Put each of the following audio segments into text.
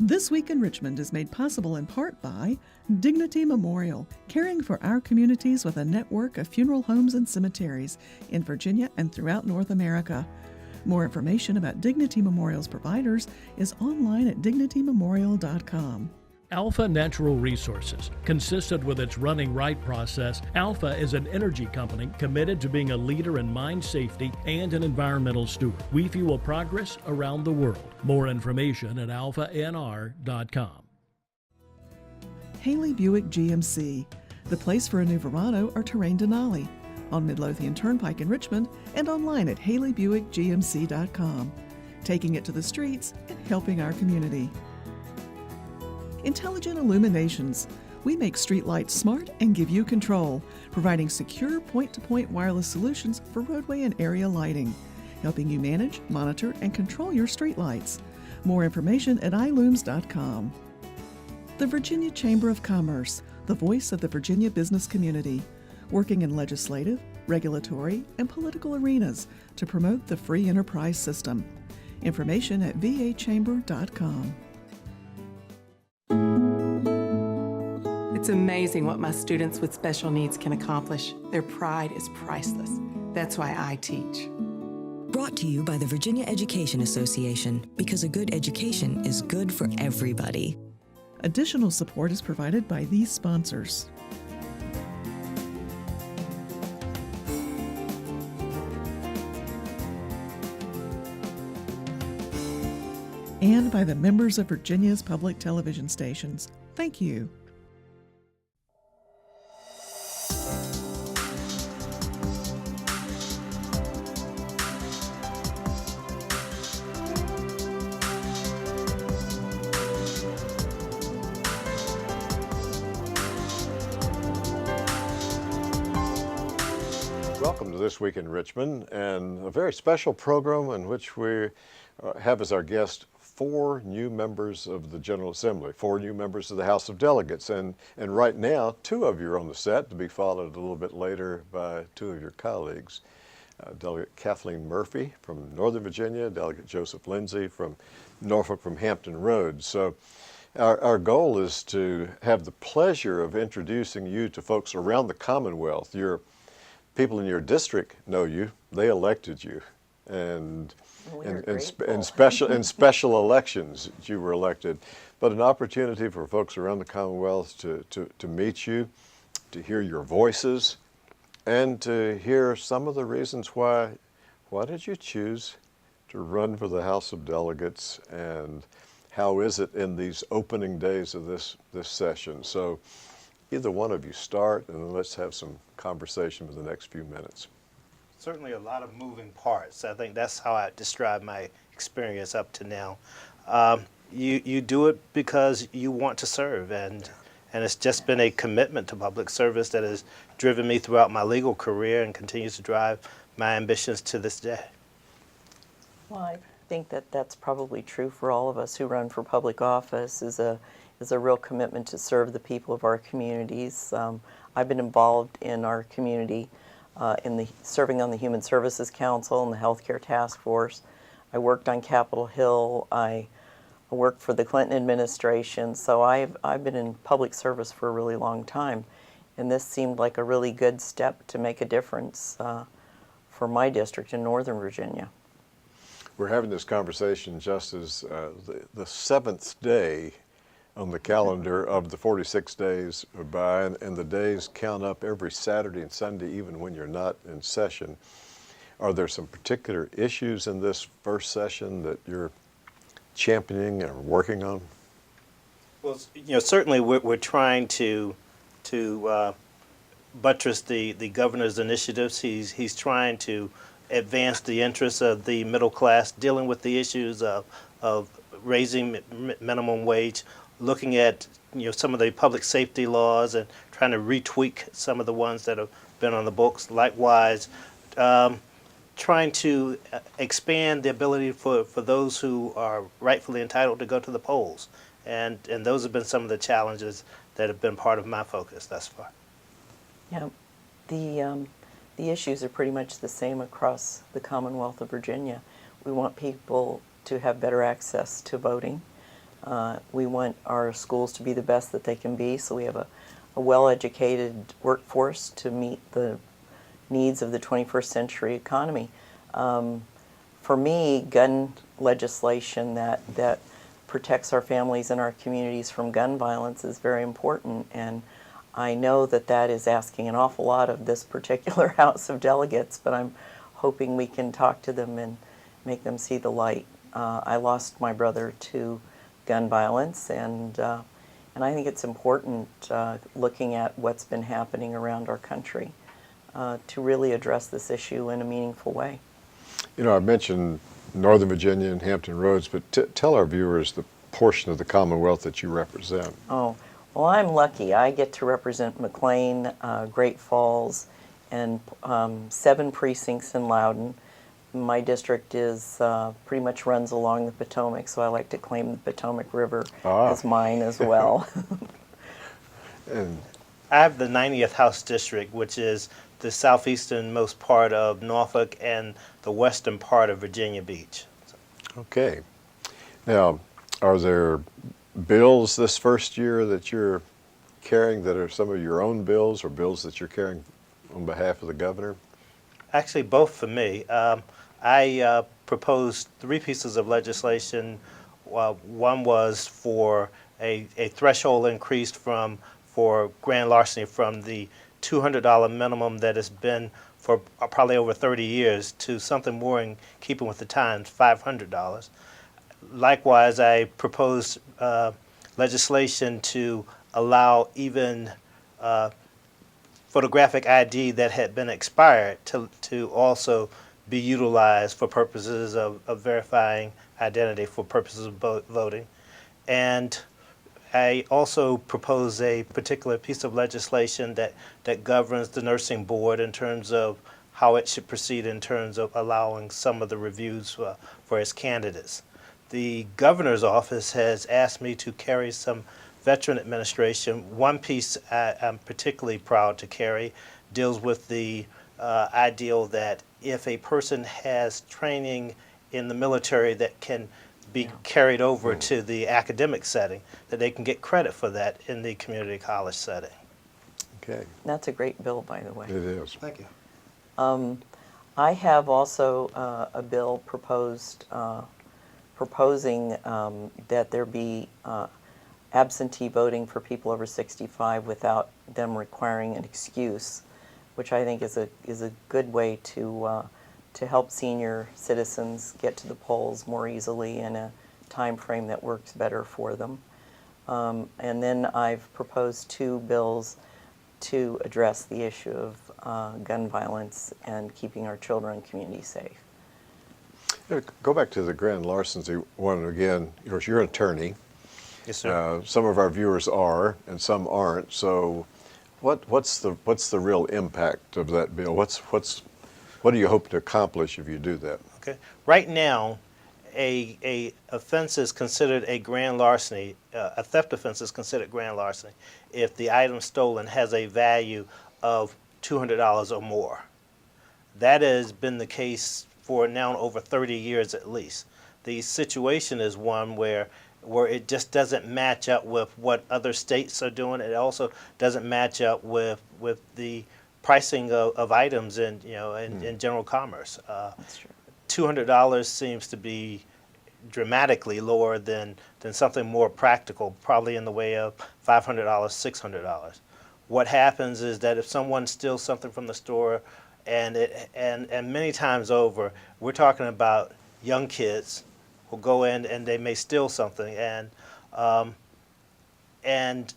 This Week in Richmond is made possible in part by Dignity Memorial, caring for our communities with a network of funeral homes and cemeteries in Virginia and throughout North America. More information about Dignity Memorial's providers is online at dignitymemorial.com. Alpha Natural Resources. Consistent with its running right process, Alpha is an energy company committed to being a leader in mine safety and an environmental steward. We fuel progress around the world. More information at alphanr.com. Haley Buick GMC, the place for a new Verano or Terrain Denali, on Midlothian Turnpike in Richmond and online at haleybuickgmc.com. Taking it to the streets and helping our community. Intelligent Illuminations. We make streetlights smart and give you control, providing secure point-to-point wireless solutions for roadway and area lighting, helping you manage, monitor, and control your streetlights. More information at ilooms.com. The Virginia Chamber of Commerce, the voice of the Virginia business community, working in legislative, regulatory, and political arenas to promote the free enterprise system. Information at vachamber.com. It's amazing what my students with special needs can accomplish. Their pride is priceless. That's why I teach. Brought to you by the Virginia Education Association, because a good education is good for everybody. Additional support is provided by these sponsors. And by the members of Virginia's public television stations. Thank you. Welcome to This Week in Richmond, and a very special program in which we have as our guest 4 new members of the General Assembly, 4 new members of the House of Delegates, and right now 2 of you are on the set, to be followed a little bit later by 2 of your colleagues. Delegate Kathleen Murphy from Northern Virginia, Delegate Joseph Lindsey from Norfolk from Hampton Roads. So our goal is to have the pleasure of introducing you to folks around the Commonwealth. Your people in your district know you, they elected you, and in special elections you were elected, but an opportunity for folks around the Commonwealth to meet you, to hear your voices, and to hear some of the reasons why did you choose to run for the House of Delegates, and how is it in these opening days of this session. So either one of you start, and then let's have some conversation for the next few minutes. Certainly a lot of moving parts. I think that's how I describe my experience up to now. You do it because you want to serve, and it's just been a commitment to public service that has driven me throughout my legal career and continues to drive my ambitions to this day. Well, I think that's probably true for all of us who run for public office, is a real commitment to serve the people of our communities. I've been involved in our community serving on the Human Services Council and the Healthcare Task Force. I worked on Capitol Hill. I worked for the Clinton administration. So I've been in public service for a really long time, and this seemed like a really good step to make a difference for my district in Northern Virginia. We're having this conversation just as the 7th day on the calendar of the 46 days are by, and the days count up every Saturday and Sunday, even when you're not in session. Are there some particular issues in this first session that you're championing or working on? Well, certainly we're trying to buttress the governor's initiatives. He's trying to advance the interests of the middle class, dealing with the issues of raising minimum wage, looking at some of the public safety laws and trying to retweak some of the ones that have been on the books. Likewise, trying to expand the ability for those who are rightfully entitled to go to the polls. And those have been some of the challenges that have been part of my focus thus far. Yeah, the issues are pretty much the same across the Commonwealth of Virginia. We want people to have better access to voting. We want our schools to be the best that they can be, so we have a well-educated workforce to meet the needs of the 21st century economy. For me, gun legislation that protects our families and our communities from gun violence is very important, and I know that that is asking an awful lot of this particular House of Delegates, but I'm hoping we can talk to them and make them see the light. I lost my brother to gun violence, and I think it's important, looking at what's been happening around our country, to really address this issue in a meaningful way. You know, I mentioned Northern Virginia and Hampton Roads, but tell our viewers the portion of the Commonwealth that you represent. Oh, well, I'm lucky. I get to represent McLean, Great Falls, and 7 precincts in Loudoun. My district is pretty much runs along the Potomac, so I like to claim the Potomac River as mine as well. And I have the 90th House District, which is the southeasternmost part of Norfolk and the western part of Virginia Beach. okay. Now, are there bills this first year that you're carrying that are some of your own bills, or bills that you're carrying on behalf of the governor? Actually, both for me. I proposed 3 pieces of legislation. One was for a threshold increase for grand larceny from the $200 minimum that has been for probably over 30 years to something more in keeping with the times, $500. Likewise, I proposed legislation to allow even photographic ID that had been expired to also be utilized for purposes of verifying identity for purposes of voting. And I also propose a particular piece of legislation that governs the nursing board in terms of how it should proceed in terms of allowing some of the reviews for its candidates. The governor's office has asked me to carry some veteran administration. One piece I'm particularly proud to carry deals with the ideal that if a person has training in the military that can be carried over to the academic setting, that they can get credit for that in the community college setting. Okay. That's a great bill, by the way. It is. Thank you. I have also a bill proposing that there be absentee voting for people over 65 without them requiring an excuse, which I think is a good way to help senior citizens get to the polls more easily in a time frame that works better for them. And then I've proposed 2 bills to address the issue of gun violence and keeping our children and community safe. Go back to the grand larceny one again. Of course, you're an attorney. Yes, sir. Some of our viewers are, and some aren't. So, what's the real impact of that bill? What do you hope to accomplish if you do that? Okay. Right now, a offense is considered a grand larceny. A theft offense is considered grand larceny if the item stolen has a value of $200 or more. That has been the case for now over 30 years at least. The situation is one where it just doesn't match up with what other states are doing. It also doesn't match up with the pricing of items in general commerce. That's true. $200 seems to be dramatically lower than something more practical, probably in the way of $500, $600. What happens is that if someone steals something from the store, and many times over, we're talking about young kids who go in and they may steal something, and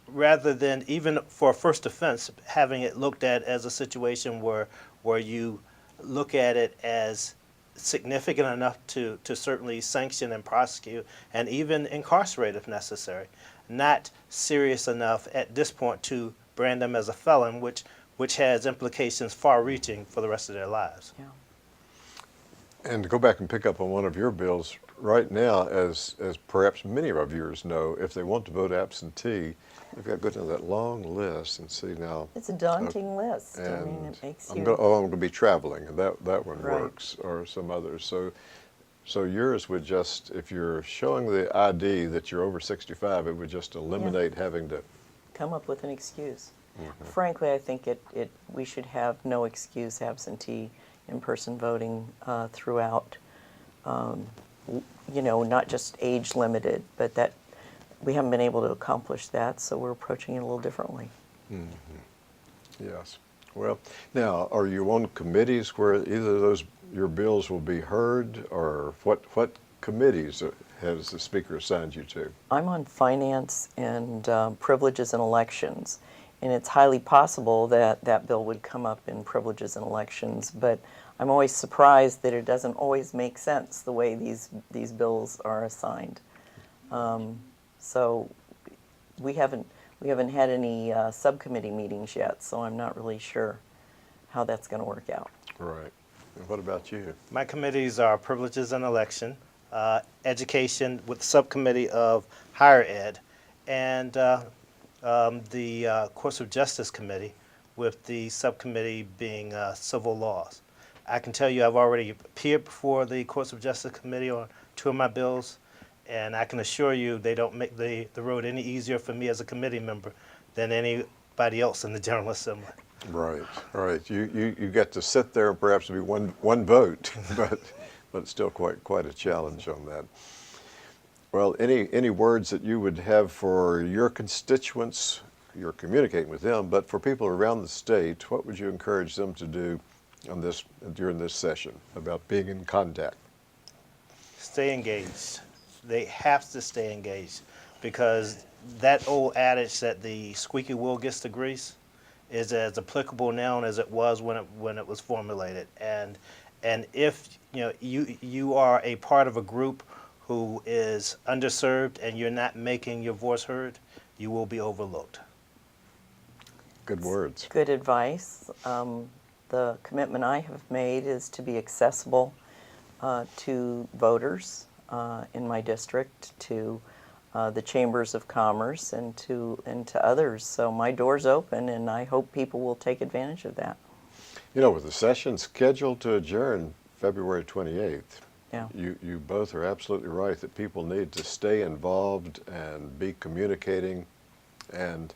rather than even for a first offense, having it looked at as a situation where you look at it as significant enough to certainly sanction and prosecute and even incarcerate if necessary, not serious enough at this point to brand them as a felon, which has implications far-reaching for the rest of their lives. Yeah. And to go back and pick up on one of your bills, right now, as perhaps many of our viewers know, if they want to vote absentee, they've got to go down that long list and see now. It's a daunting list. I mean, And it makes I'm you... going to be traveling, and that one Right. works, or some others. So So yours would just, if you're showing the ID that you're over 65, it would just eliminate having to. Come up with an excuse. Frankly, I think we should have no excuse absentee in-person voting throughout. You know, not just age limited, but that we haven't been able to accomplish that, so we're approaching it a little differently. Yes. Well, now, are you on committees where either of those, your bills will be heard, or what committees has the Speaker assigned you to? I'm on finance and privileges and elections, and it's highly possible that that bill would come up in privileges and elections, but I'm always surprised that it doesn't always make sense the way these bills are assigned. So we haven't had any subcommittee meetings yet, so I'm not really sure how that's going to work out. Right. And what about you? My committees are privileges and election, education with the subcommittee of higher ed, and the Courts of Justice Committee with the subcommittee being civil laws. I can tell you I've already appeared before the Courts of Justice Committee on 2 of my bills, and I can assure you they don't make the road any easier for me as a committee member than anybody else in the General Assembly. Right, right. You get to sit there and perhaps be one vote, but it's still quite a challenge on that. Well, any words that you would have for your constituents? You're communicating with them, but for people around the state, what would you encourage them to do during this session about being in contact? Stay engaged. They have to stay engaged, because that old adage that the squeaky wheel gets the grease is as applicable now as it was when it was formulated. And if you are a part of a group who is underserved and you're not making your voice heard, you will be overlooked. Good words. Good advice. The commitment I have made is to be accessible to voters in my district, to the chambers of commerce, and to others. So my door's open, and I hope people will take advantage of that. You know, with the session scheduled to adjourn February 28th, Yeah. you both are absolutely right that people need to stay involved and be communicating, and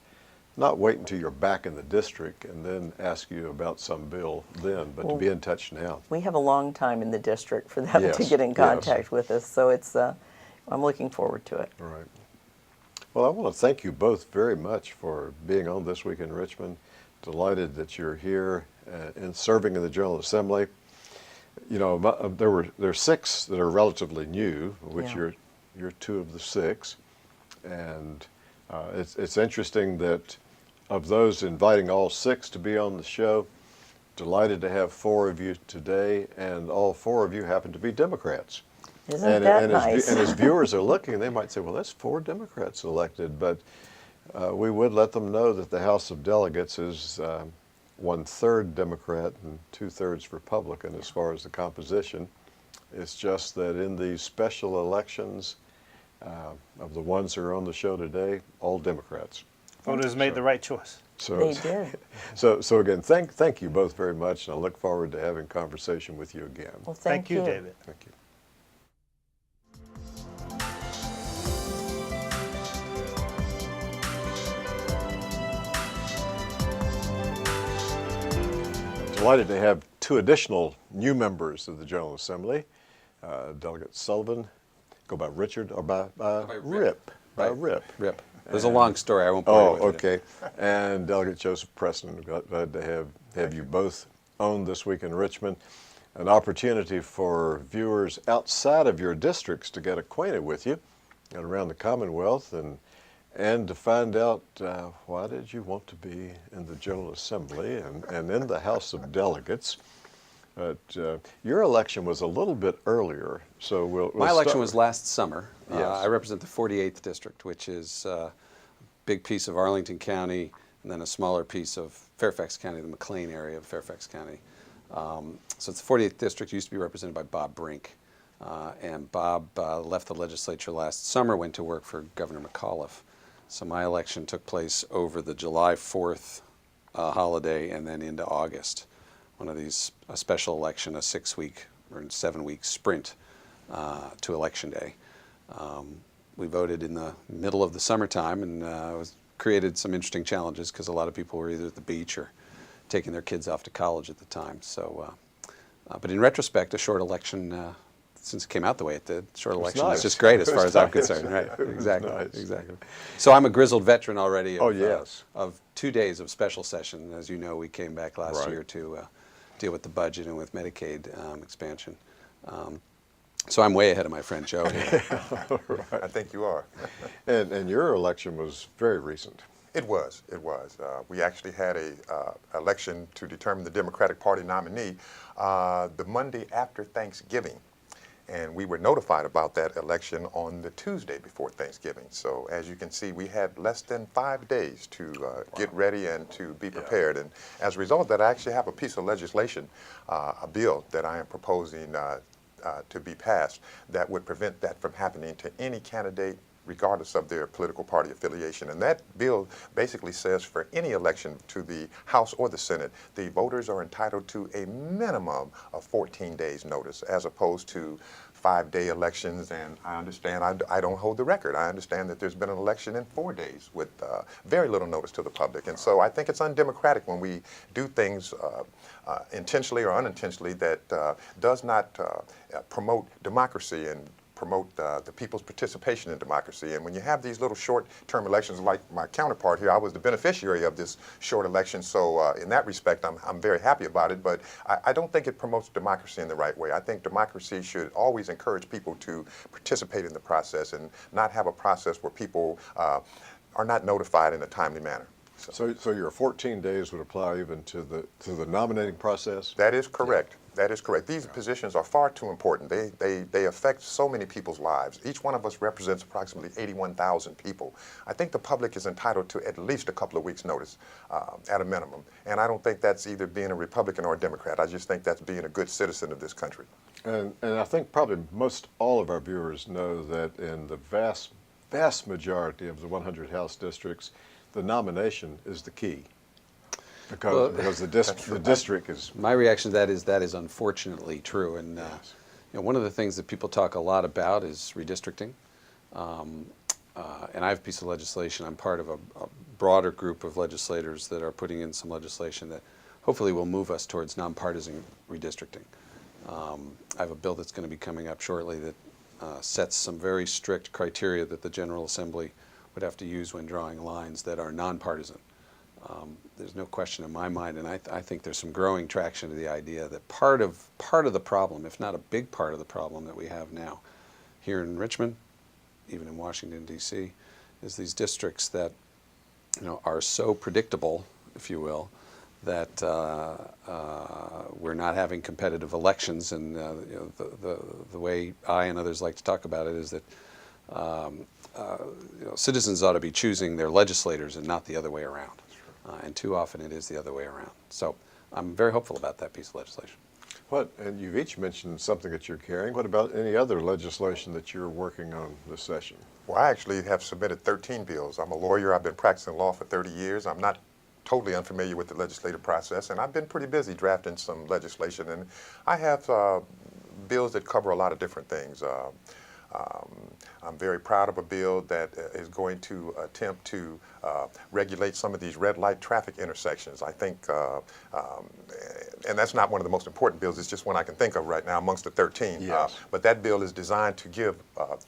not wait until you're back in the district and then ask you about some bill then, but to be in touch now. We have a long time in the district for them to Yes, get in yes. contact with us, so it's I'm looking forward to it. All right. Well, I want to thank you both very much for being on This Week in Richmond. Delighted that you're here and serving in the General Assembly. You know, there's 6 that are relatively new, which Yeah. you're 2 of the 6, and it's interesting that of those inviting all 6 to be on the show, delighted to have 4 of you today, and all 4 of you happen to be Democrats. Isn't that nice? And as viewers are looking, they might say, well, that's 4 Democrats elected, but we would let them know that the House of Delegates is 1/3 Democrat and 2/3 Republican as far as the composition. It's just that in these special elections, of the ones that are on the show today, all Democrats. Voters made the right choice. So, They did. So again, thank you both very much, and I look forward to having conversation with you again. Well, thank you, David. Thank you. Delighted to have 2 additional new members of the General Assembly. Delegate Sullivan, go by Richard or by Rip? By Rip. Rip. There's a long story. I won't bore you with it. Okay. And Delegate Joseph Preston, glad to have you both on This Week in Richmond. An opportunity for viewers outside of your districts to get acquainted with you and around the Commonwealth, and to find out why did you want to be in the General Assembly and in the House of Delegates. But your election was a little bit earlier, so we'll My election was last summer. Yes. I represent the 48th District, which is a big piece of Arlington County, and then a smaller piece of Fairfax County, the McLean area of Fairfax County. So it's the 48th District, used to be represented by Bob Brink. And Bob left the legislature last summer, went to work for Governor McAuliffe. So my election took place over the July 4th holiday and then into August. One of these, a special election, a 6-week or 7-week sprint to Election Day. We voted in the middle of the summertime, and created some interesting challenges because a lot of people were either at the beach or taking their kids off to college at the time. So, but in retrospect, a short election, since it came out the way it did, short election is just great as far as I'm concerned. Right? Exactly. Nice. Exactly. So I'm a grizzled veteran already. Of, Oh, yes. Of 2 days of special session. As you know, we came back last Right. year to deal with the budget and with Medicaid expansion. So I'm way ahead of my friend Joe here. I think you are. And your election was very recent. It was. It was. We actually had a election to determine the Democratic Party nominee the Monday after Thanksgiving. And we were notified about that election on the Tuesday before Thanksgiving. So as you can see, we had less than 5 days to get ready and to be prepared. And as a result of that, I actually have a piece of legislation, a bill that I am proposing to be passed that would prevent that from happening to any candidate regardless of their political party affiliation. And that bill basically says for any election to the House or the Senate, the voters are entitled to a minimum of 14 days notice as opposed to 5-day elections. And I understand, I don't hold the record. I understand that there's been an election in 4 days with very little notice to the public. And so I think it's undemocratic when we do things intentionally or unintentionally that does not promote democracy and promote the people's participation in democracy. And when you have these little short-term elections like my counterpart here, I was the beneficiary of this short election, so in that respect I'm very happy about it, but I don't think it promotes democracy in the right way. I think democracy should always encourage people to participate in the process and not have a process where people are not notified in a timely manner. So your 14 days would apply even to the nominating process? That is correct. That is correct. These positions are far too important. They affect so many people's lives. Each one of us represents approximately 81,000 people. I think the public is entitled to at least a couple of weeks' notice at a minimum. And I don't think that's either being a Republican or a Democrat. I just think that's being a good citizen of this country. And I think probably most all of our viewers know that in the vast majority of the 100 House districts, the nomination is the key. Because the district is... My reaction to that is unfortunately true. And you know, one of the things that people talk a lot about is redistricting. And I have a piece of legislation. I'm part of a broader group of legislators that are putting in some legislation that hopefully will move us towards nonpartisan redistricting. I have a bill that's going to be coming up shortly that sets some very strict criteria that the General Assembly would have to use when drawing lines that are nonpartisan. There's no question in my mind, and I think there's some growing traction to the idea that part of the problem, if not a big part of the problem that we have now here in Richmond, even in Washington, D.C., is these districts that are so predictable, if you will, that we're not having competitive elections. And the way I and others like to talk about it is that citizens ought to be choosing their legislators and not the other way around. And too often it is the other way around. So I'm very hopeful about that piece of legislation. And you've each mentioned something that you're carrying. What about any other legislation that you're working on this session? Well, I actually have submitted 13 bills. I'm a lawyer. I've been practicing law for 30 years. I'm not totally unfamiliar with the legislative process, and I've been pretty busy drafting some legislation. And I have bills that cover a lot of different things. I'm very proud of a bill that is going to attempt to regulate some of these red light traffic intersections. I think, and that's not one of the most important bills, it's just one I can think of right now amongst the 13. Yes. But that bill is designed to give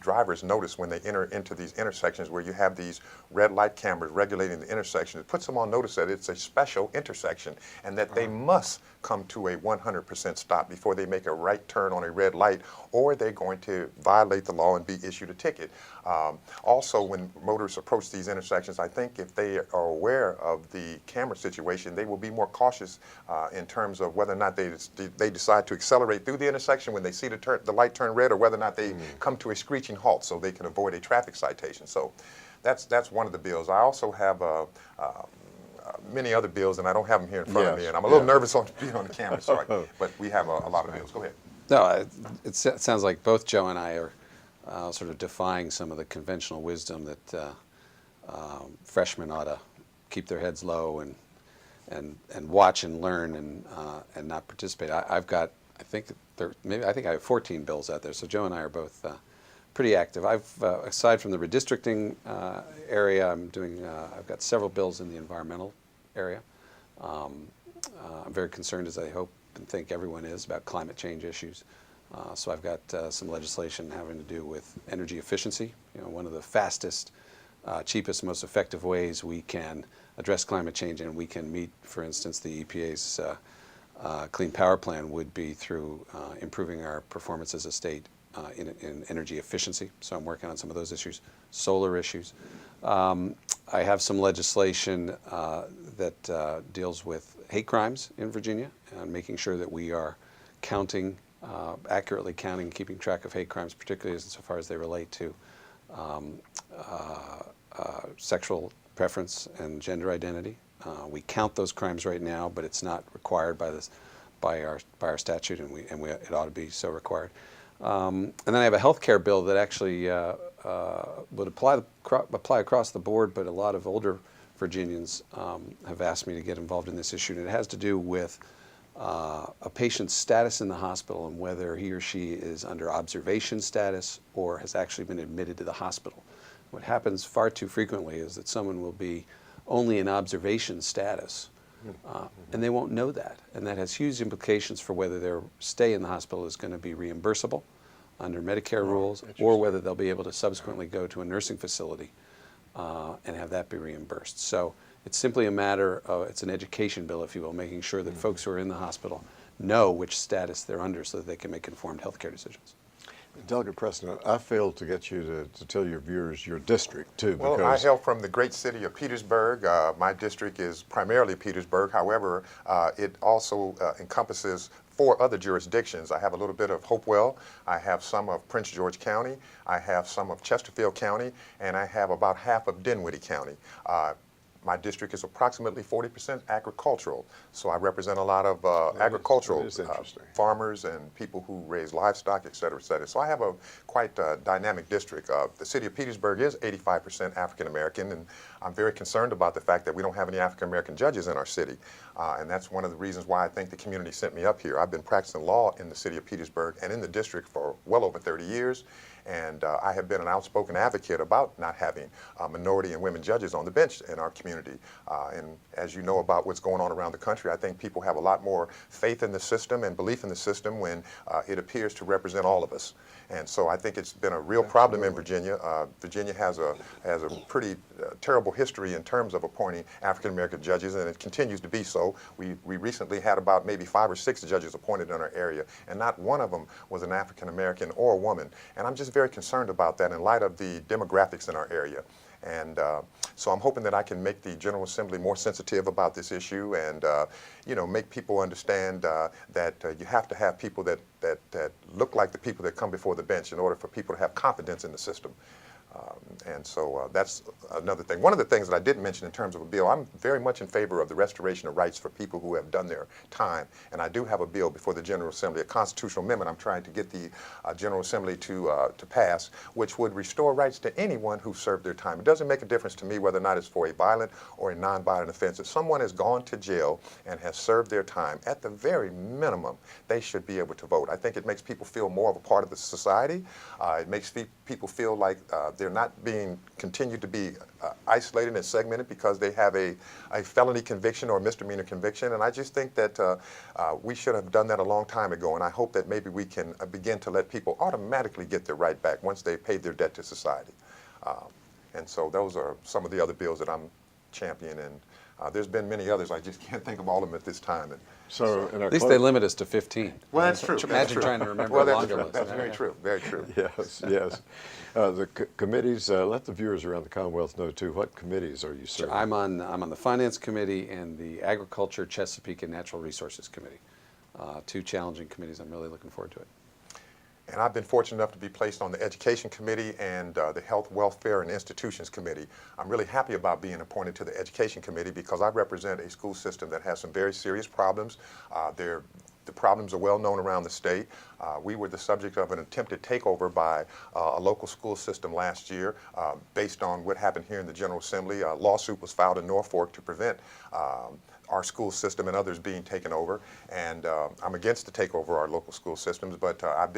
drivers notice when they enter into these intersections where you have these red light cameras regulating the intersection. It puts them on notice that it's a special intersection and that they must come to a 100% stop before they make a right turn on a red light, or they're going to violate the law and be issued a ticket. Also, when motorists approach these intersections, I think if they are aware of the camera situation, they will be more cautious in terms of whether or not they decide to accelerate through the intersection when they see the light turn red, or whether or not they come to a screeching halt so they can avoid a traffic citation. So that's one of the bills. I also have many other bills, and I don't have them here in front of me, and I'm a little nervous on being on the camera, sorry. But we have a lot of bills. Go ahead. No, it sounds like both Joe and I are sort of defying some of the conventional wisdom that freshmen ought to keep their heads low and watch and learn and not participate. I've got I think I have 14 bills out there. So Joe and I are both pretty active. Aside from the redistricting area, I've got several bills in the environmental area. I'm very concerned, as I hope and think everyone is, about climate change issues. So I've got some legislation having to do with energy efficiency. One of the fastest, cheapest, most effective ways we can address climate change and we can meet, for instance, the EPA's Clean Power Plan would be through improving our performance as a state in energy efficiency. So I'm working on some of those issues, solar issues. I have some legislation that deals with hate crimes in Virginia and making sure that we are accurately counting, keeping track of hate crimes, particularly insofar as they relate to sexual preference and gender identity. We count those crimes right now, but it's not required by our statute, and it ought to be so required. And then I have a health care bill that actually would apply across the board, but a lot of older Virginians have asked me to get involved in this issue, and it has to do with a patient's status in the hospital and whether he or she is under observation status or has actually been admitted to the hospital. What happens far too frequently is that someone will be only in observation status, and they won't know that. And that has huge implications for whether their stay in the hospital is going to be reimbursable under Medicare rules, or whether they'll be able to subsequently go to a nursing facility and have that be reimbursed. So it's simply a matter of, it's an education bill, if you will, making sure that folks who are in the hospital know which status they're under so that they can make informed healthcare decisions. Delegate Preston, I failed to get you to tell your viewers your district, too. Well, I hail from the great city of Petersburg. My district is primarily Petersburg. However, it also encompasses 4 other jurisdictions. I have a little bit of Hopewell. I have some of Prince George County. I have some of Chesterfield County. And I have about half of Dinwiddie County. My district is approximately 40% agricultural, so I represent a lot of agricultural farmers and people who raise livestock, et cetera, et cetera. So I have a quite dynamic district. The city of Petersburg is 85% African American, and I'm very concerned about the fact that we don't have any African American judges in our city, and that's one of the reasons why I think the community sent me up here. I've been practicing law in the city of Petersburg and in the district for well over 30 years. And I have been an outspoken advocate about not having minority and women judges on the bench in our community. And as you know about what's going on around the country, I think people have a lot more faith in the system and belief in the system when it appears to represent all of us. And so I think it's been a real problem in Virginia. Virginia has a pretty terrible history in terms of appointing African American judges, and it continues to be so. We recently had about maybe 5 or 6 judges appointed in our area, and not one of them was an African American or a woman. And I'm just very concerned about that in light of the demographics in our area. And so I'm hoping that I can make the General Assembly more sensitive about this issue and, make people understand that you have to have people that look like the people that come before the bench in order for people to have confidence in the system. And so that's another thing. One of the things that I didn't mention in terms of a bill, I'm very much in favor of the restoration of rights for people who have done their time. And I do have a bill before the General Assembly, a constitutional amendment I'm trying to get the General Assembly to pass, which would restore rights to anyone who served their time. It doesn't make a difference to me whether or not it's for a violent or a nonviolent offense. If someone has gone to jail and has served their time, at the very minimum, they should be able to vote. I think it makes people feel more of a part of the society. It makes people feel like they're not being continued to be isolated and segmented because they have a felony conviction or a misdemeanor conviction. And I just think that we should have done that a long time ago. And I hope that maybe we can begin to let people automatically get their right back once they've paid their debt to society. And so those are some of the other bills that I'm championing. And there's been many others. I just can't think of all of them at this time. And so at least they limit us to 15. Well, that's true. Imagine trying to remember a longer list. That's very true. Very true. Yes, yes. The committees, let the viewers around the Commonwealth know, too, what committees are you serving? Sure. I'm on the Finance Committee and the Agriculture, Chesapeake, and Natural Resources Committee. 2 challenging committees. I'm really looking forward to it. And I've been fortunate enough to be placed on the Education Committee and the Health, Welfare, and Institutions Committee. I'm really happy about being appointed to the Education Committee because I represent a school system that has some very serious problems. They're The problems are well known around the state. We were the subject of an attempted takeover by a local school system last year based on what happened here in the General Assembly. A lawsuit was filed in Norfolk to prevent our school system and others being taken over, and I'm against the takeover of our local school systems, but I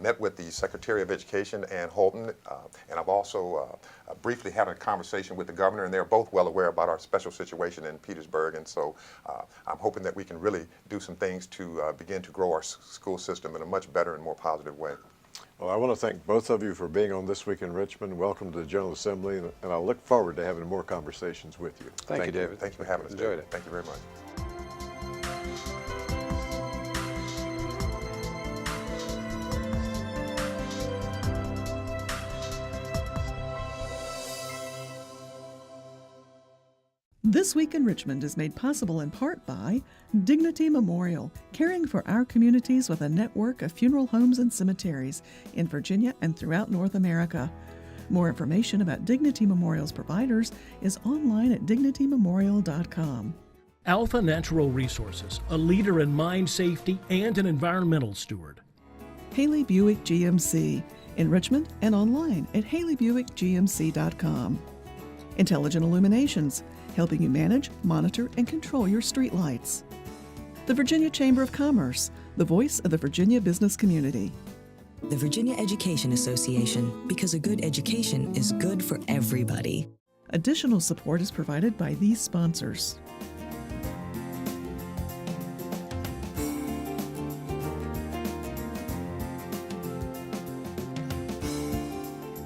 met with the Secretary of Education, Ann Holton, and I've also briefly had a conversation with the governor, and they're both well aware about our special situation in Petersburg, and so I'm hoping that we can really do some things to begin to grow our school system in a much better and more positive way. Well, I want to thank both of you for being on This Week in Richmond. Welcome to the General Assembly, and I look forward to having more conversations with you. Thank you, David. Thank you for having us. Enjoyed it. Thank you very much. This Week in Richmond is made possible in part by Dignity Memorial, caring for our communities with a network of funeral homes and cemeteries in Virginia and throughout North America. More information about Dignity Memorial's providers is online at dignitymemorial.com. Alpha Natural Resources, a leader in mine safety and an environmental steward. Haley Buick GMC in Richmond and online at haleybuickgmc.com. Intelligent Illuminations, helping you manage, monitor, and control your streetlights. The Virginia Chamber of Commerce, the voice of the Virginia business community. The Virginia Education Association, because a good education is good for everybody. Additional support is provided by these sponsors.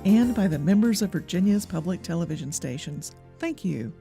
And by the members of Virginia's public television stations. Thank you.